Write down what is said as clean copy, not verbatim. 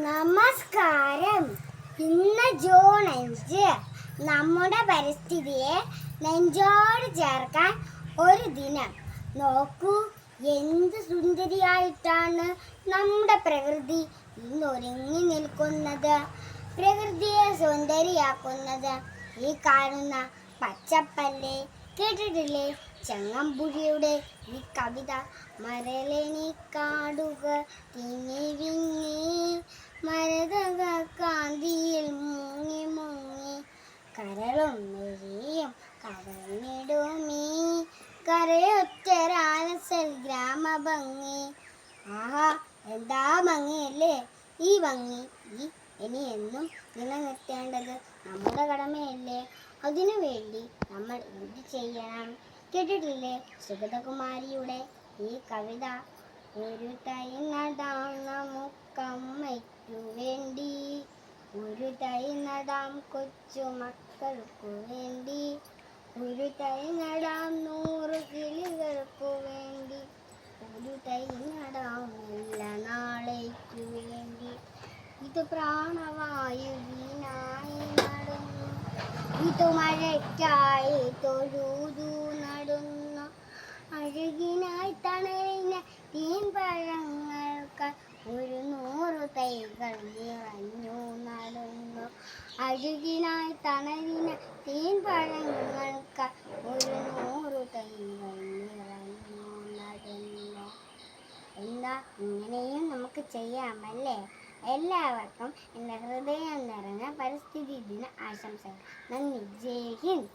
നമസ്കാരം. ഇന്ന് ജൂൺ 5. നമ്മുടെ പരിസ്ഥിതിയെ നെഞ്ചോട് ചേർക്കാൻ ഒരു ദിനം. നോക്കൂ, എന്ത് സുന്ദരിയായിട്ടാണ് നമ്മുടെ പ്രകൃതി ഇന്ന് ഒരുങ്ങി നിൽക്കുന്നത്. പ്രകൃതിയെ സുന്ദരിയാക്കുന്നത് ഈ കാണുന്ന പച്ചപ്പല്ലേ. കേട്ടിട്ടില്ലേ ചങ്ങമ്പുഴിയുടെ ഈ കവിത? മരളെണിക്കാടുകൾ തിങ്ങി വിങ്ങി മരതക കാന്തിയിൽ മുങ്ങി മുങ്ങി കരളും നെഴിയും കവർന്നിടുമീ കരയൊറ്റരാലസൽ ഗ്രാമഭംഗി. ആഹാ, എന്താ ഭംഗിയല്ലേ! ഈ ഭംഗി ഇനി എന്നും നിലനിർത്തേണ്ടത് നമ്മുടെ കടമയല്ലേ? അതിനു വേണ്ടി നമ്മൾ എന്ത് ചെയ്യണം? കേട്ടിട്ടില്ലേ സുഗതകുമാരിയുടെ ഈ കവിത? ഒരു തൈ നടാം നമുക്കമ്മയ്ക്കു വേണ്ടി, ഒരു തൈ നടാം കൊച്ചു മക്കൾക്കു വേണ്ടി, ഒരു തൈ നടാം 100 കിളികൾക്കു വേണ്ടി, ഒരു തൈ നടാം നല്ല നാളേക്കു വേണ്ടി. ഇത് പ്രാണവായുവിനായി നടുന്നു, ഇത് മഴയ്ക്കായി തൊഴുതു നടുന്നു, അഴകിനായി തണലിന തീൻപഴങ്ങൾക്ക് 100 തൈകൾ നിറഞ്ഞു നടുന്നു, അഴകിനായി തണലിന തീൻപഴങ്ങൾക്ക് 100 തൈകൾ നിറഞ്ഞു നടുന്നു. എന്താ, ഇങ്ങനെയും നമുക്ക് ചെയ്യാമല്ലേ? എല്ലാവർക്കും എൻ്റെ ഹൃദയം നിറഞ്ഞ പരിസ്ഥിതി ദിന ആശംസകൾ. നന്ദി. ജയ് ഹിന്ദ്.